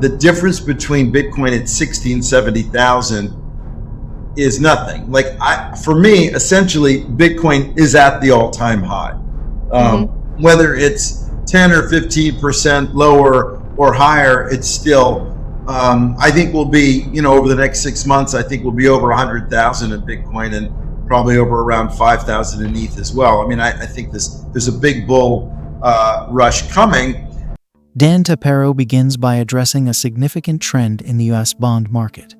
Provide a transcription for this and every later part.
the difference between Bitcoin at 60 and 70,000 is nothing. Like for me, essentially, Bitcoin is at the all-time high. Whether it's 10 or 15% lower or higher, it's still, I think we'll be, over the next 6 months, I think we'll be over 100,000 in Bitcoin and probably over around 5,000 in ETH as well. I mean, I think there's a big bull rush coming. Dan Tapiero begins by addressing a significant trend in the U.S. bond market.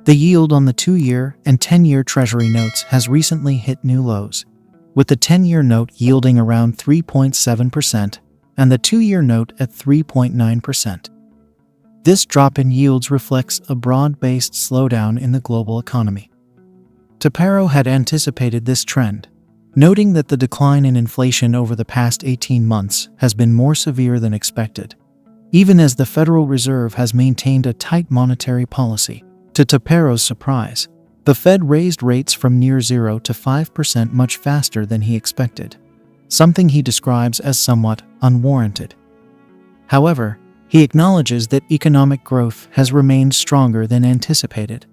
The yield on the 2-year and 10-year Treasury notes has recently hit new lows, with the 10-year note yielding around 3.7% and the 2-year note at 3.9%. This drop in yields reflects a broad-based slowdown in the global economy. Tapiero had anticipated this trend, noting that the decline in inflation over the past 18 months has been more severe than expected, even as the Federal Reserve has maintained a tight monetary policy. To Tapiero's surprise, the Fed raised rates from near 0 to 5% much faster than he expected, something he describes as somewhat unwarranted. However, he acknowledges that economic growth has remained stronger than anticipated,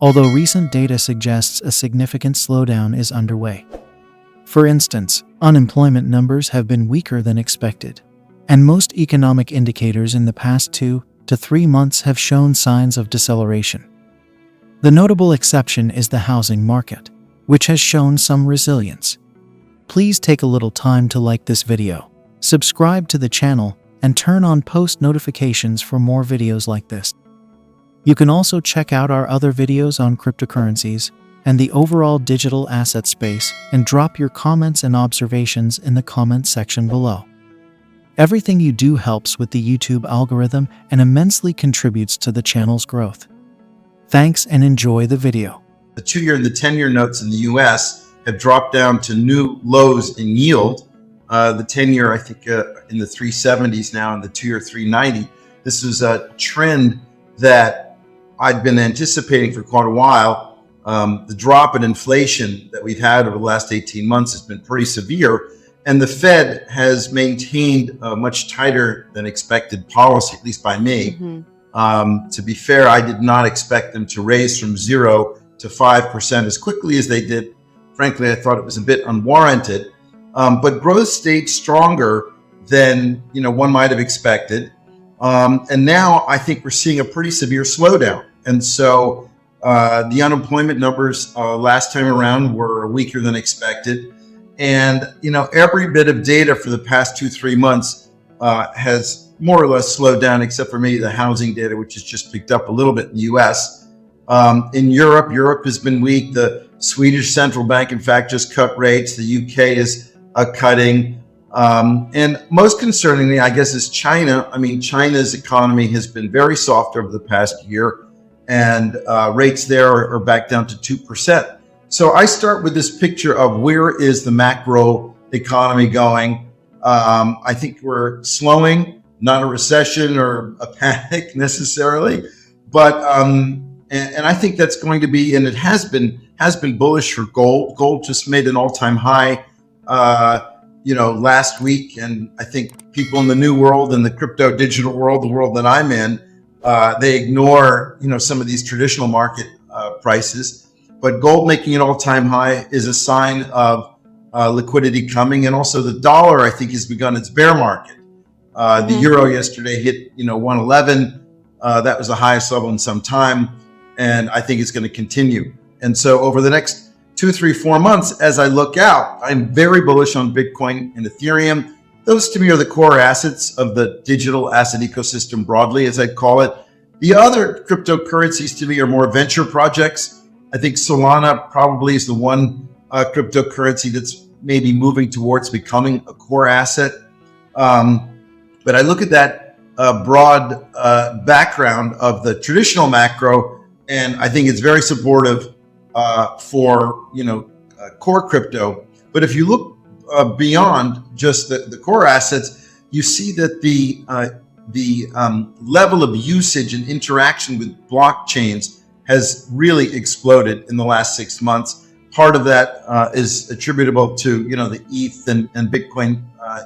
although recent data suggests a significant slowdown is underway. For instance, unemployment numbers have been weaker than expected, and most economic indicators in the past 2 to 3 months have shown signs of deceleration. The notable exception is the housing market, which has shown some resilience. Please take a little time to like this video, subscribe to the channel, and turn on post notifications for more videos like this. You can also check out our other videos on cryptocurrencies and the overall digital asset space and drop your comments and observations in the comment section below. Everything you do helps with the YouTube algorithm and immensely contributes to the channel's growth. Thanks and enjoy the video. The 2-year and the 10-year notes in the US have dropped down to new lows in yield. The 10-year, I think, in the 370s now, and the 2-year 390. This is a trend that I'd been anticipating for quite a while. The drop in inflation that we've had over the last 18 months has been pretty severe, and the Fed has maintained a much tighter than expected policy, at least by me. To be fair, I did not expect them to raise from 0 to 5% as quickly as they did. Frankly, I thought it was a bit unwarranted, but growth stayed stronger than one might have expected. And now I think we're seeing a pretty severe slowdown. And so the unemployment numbers last time around were weaker than expected. And, every bit of data for the past 2-3 months has more or less slowed down, except for maybe the housing data, which has just picked up a little bit in the US. In Europe has been weak. The Swedish central bank, in fact, just cut rates. The UK is cutting. And most concerningly, I guess, is China. I mean, China's economy has been very soft over the past year, and rates there are back down to 2%. So I start with this picture of where is the macro economy going. I think we're slowing, not a recession or a panic necessarily, but and I think that's going to be, and it has been bullish for gold. Gold just made an all-time high, last week, and I think people in the new world, in the crypto digital world, the world that I'm in, they ignore some of these traditional market prices. But gold making an all-time high is a sign of liquidity coming, and also the dollar, I think, has begun its bear market. The euro yesterday hit 111. That was the highest level in some time, and I think it's going to continue. And so over the next 2, 3, 4 months, as I look out, I'm very bullish on Bitcoin and Ethereum. Those to me are the core assets of the digital asset ecosystem broadly, as I'd call it. The other cryptocurrencies to me are more venture projects. I think Solana probably is the one cryptocurrency that's maybe moving towards becoming a core asset. But I look at that broad background of the traditional macro, and I think it's very supportive for core crypto. But if you look beyond just the core assets, you see that the level of usage and interaction with blockchains has really exploded in the last 6 months. Part of that is attributable to the ETH and Bitcoin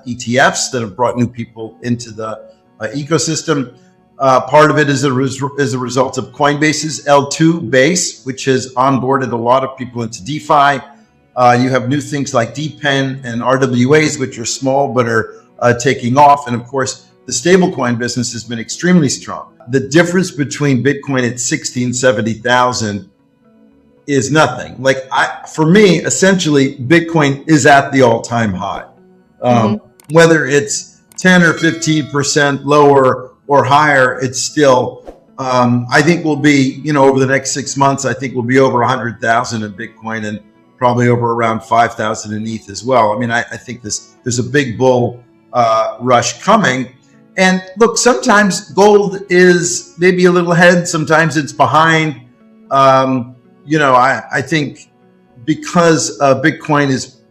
ETFs that have brought new people into the ecosystem. Part of it is a result of Coinbase's L2 base, which has onboarded a lot of people into DeFi. You have new things like DPEN and RWAs, which are small but are taking off. And of course, the stablecoin business has been extremely strong. The difference between Bitcoin at 60 and 70,000 is nothing. For me, essentially, Bitcoin is at the all-time high. Whether it's 10 or 15% lower or higher, it's still, I think we'll be, over the next 6 months, I think we'll be over 100,000 in Bitcoin and probably over around 5,000 in ETH as well. I mean, I think there's a big bull rush coming. And look, sometimes gold is maybe a little ahead, sometimes it's behind. I think because Bitcoin is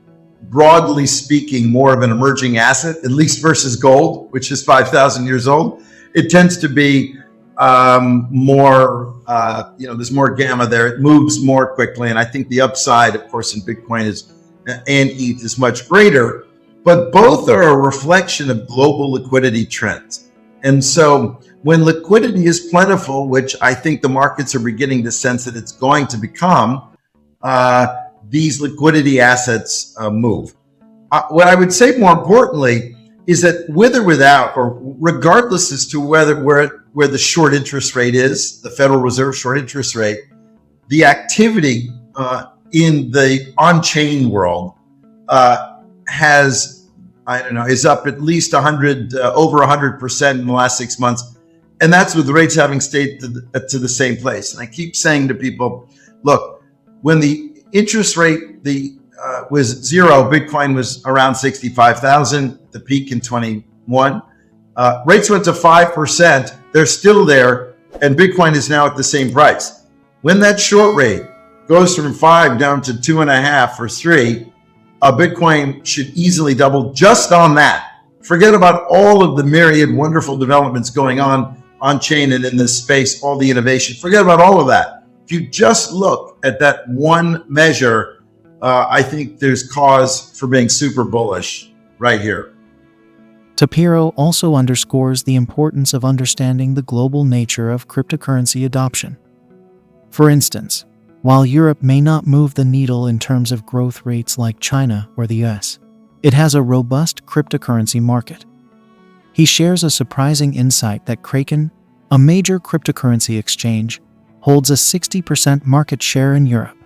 broadly speaking more of an emerging asset, at least versus gold, which is 5,000 years old, it tends to be more, there's more gamma there. It moves more quickly. And I think the upside, of course, in Bitcoin and ETH is much greater, but both are a reflection of global liquidity trends. And so when liquidity is plentiful, which I think the markets are beginning to sense that it's going to become, these liquidity assets move. What I would say more importantly is that with or without, or regardless as to where the short interest rate is, the Federal Reserve short interest rate, the activity in the on-chain world is up at least over 100% in the last 6 months. And that's with the rates having stayed to the same place. And I keep saying to people, look, when the interest rate was zero, Bitcoin was around 65,000, the peak in 21. Rates went to 5%, they're still there, and Bitcoin is now at the same price. When that short rate goes from 5 down to 2.5 or 3, Bitcoin should easily double just on that. Forget about all of the myriad wonderful developments going on chain and in this space, all the innovation. Forget about all of that. If you just look at that one measure, I think there's cause for being super bullish right here. Tapiero also underscores the importance of understanding the global nature of cryptocurrency adoption. For instance, while Europe may not move the needle in terms of growth rates like China or the US, it has a robust cryptocurrency market. He shares a surprising insight that Kraken, a major cryptocurrency exchange, holds a 60% market share in Europe,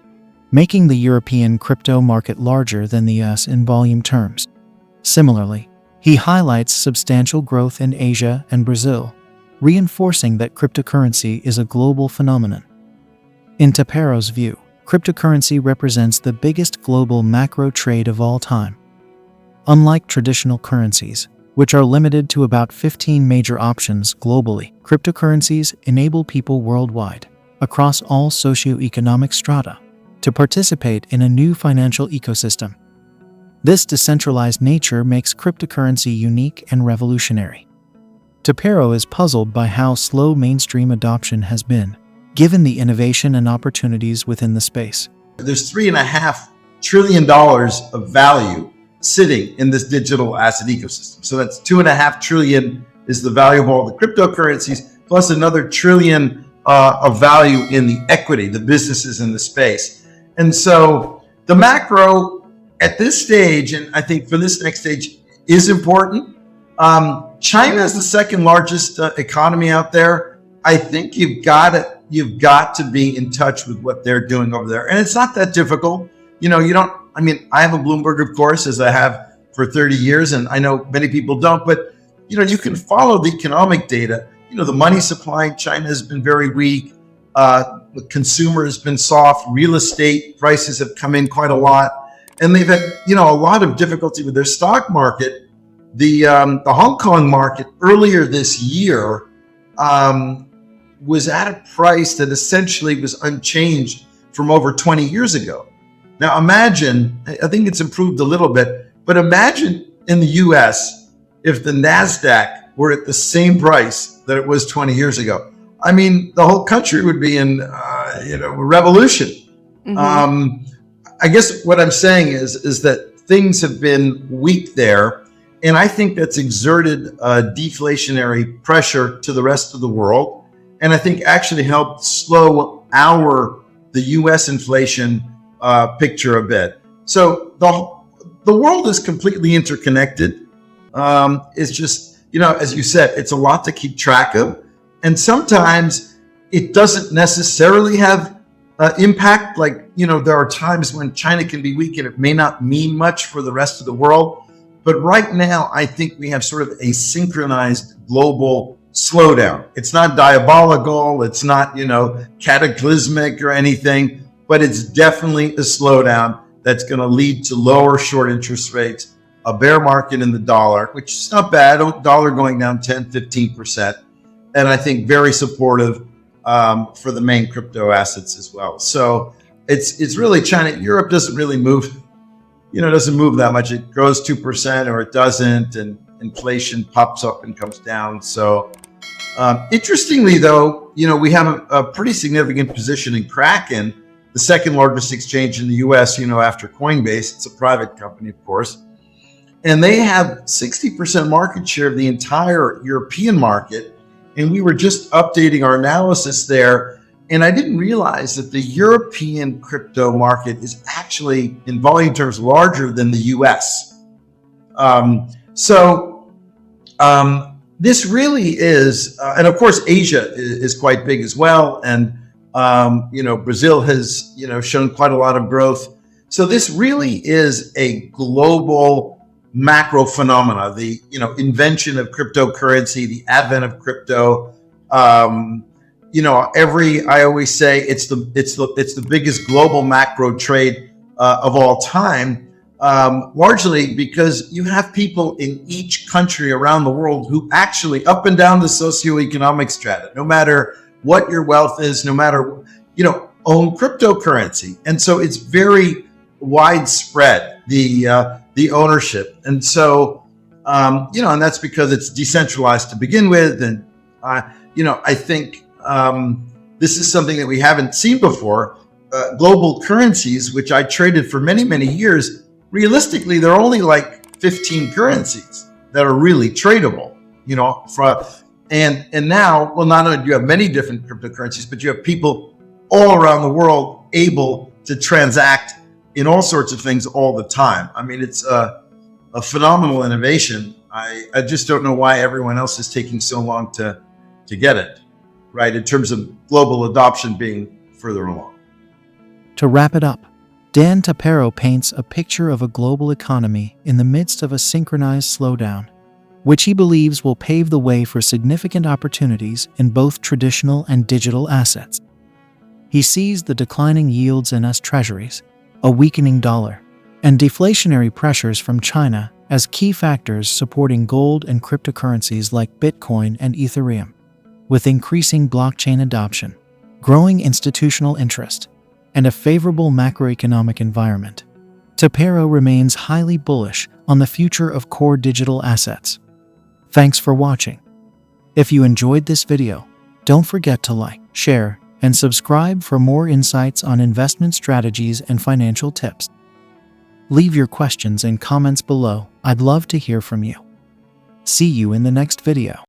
making the European crypto market larger than the US in volume terms. Similarly, he highlights substantial growth in Asia and Brazil, reinforcing that cryptocurrency is a global phenomenon. In Tapiero's view, cryptocurrency represents the biggest global macro trade of all time. Unlike traditional currencies, which are limited to about 15 major options globally, cryptocurrencies enable people worldwide, across all socioeconomic strata, to participate in a new financial ecosystem. This decentralized nature makes cryptocurrency unique and revolutionary. Tapiero is puzzled by how slow mainstream adoption has been, given the innovation and opportunities within the space. There's $3.5 trillion of value sitting in this digital asset ecosystem. So that's $2.5 trillion is the value of all the cryptocurrencies, plus another trillion of value in the equity, the businesses in the space. And so the macro at this stage, and I think for this next stage, is important. China is the second largest economy out there. I think you've got to be in touch with what they're doing over there. And it's not that difficult. I have a Bloomberg, of course, as I have for 30 years, and I know many people don't, but, you can follow the economic data. The money supply in China has been very weak. The consumer has been soft. Real estate prices have come in quite a lot. And they've had, a lot of difficulty with their stock market. The Hong Kong market earlier this year was at a price that essentially was unchanged from over 20 years ago. Now imagine, I think it's improved a little bit, but imagine in the US if the NASDAQ were at the same price that it was 20 years ago. I mean, the whole country would be in, revolution. I guess what I'm saying is that things have been weak there. And I think that's exerted deflationary pressure to the rest of the world. And I think actually helped slow the US inflation picture a bit. So the world is completely interconnected. It's just, as you said, it's a lot to keep track of. And sometimes it doesn't necessarily have impact. Like, there are times when China can be weak and it may not mean much for the rest of the world. But right now, I think we have sort of a synchronized global slowdown. It's not diabolical. It's not, cataclysmic or anything, but it's definitely a slowdown that's going to lead to lower short interest rates, a bear market in the dollar, which is not bad. Dollar going down 10, 15%. And I think very supportive for the main crypto assets as well. So it's really China. Europe doesn't really move. Doesn't move that much. It grows 2% or it doesn't, and inflation pops up and comes down. So interestingly, though, we have a pretty significant position in Kraken, the second largest exchange in the US, after Coinbase. It's a private company, of course. And they have 60% market share of the entire European market. And we were just updating our analysis there. And I didn't realize that the European crypto market is actually, in volume terms, larger than the US. This really is, and of course, Asia is quite big as well. And, Brazil has, shown quite a lot of growth. So this really is a global macro phenomena, the, invention of cryptocurrency, the advent of crypto. I always say it's the biggest global macro trade of all time, largely because you have people in each country around the world who actually, up and down the socioeconomic strata, no matter what your wealth is, no matter, own cryptocurrency. And so it's very widespread, the ownership. And so, and that's because it's decentralized to begin with. And, I think this is something that we haven't seen before. Global currencies, which I traded for many, many years, realistically, there are only like 15 currencies that are really tradable, and now, well, not only do you have many different cryptocurrencies, but you have people all around the world able to transact in all sorts of things all the time. I mean, it's a phenomenal innovation. I just don't know why everyone else is taking so long to get it, right, in terms of global adoption being further along. To wrap it up, Dan Tapiero paints a picture of a global economy in the midst of a synchronized slowdown, which he believes will pave the way for significant opportunities in both traditional and digital assets. He sees the declining yields in US Treasuries, a weakening dollar, and deflationary pressures from China as key factors supporting gold and cryptocurrencies like Bitcoin and Ethereum. With increasing blockchain adoption, growing institutional interest, and a favorable macroeconomic environment, Tapiero remains highly bullish on the future of core digital assets. Thanks for watching. If you enjoyed this video, don't forget to like, share, and subscribe for more insights on investment strategies and financial tips. Leave your questions and comments below. I'd love to hear from you. See you in the next video.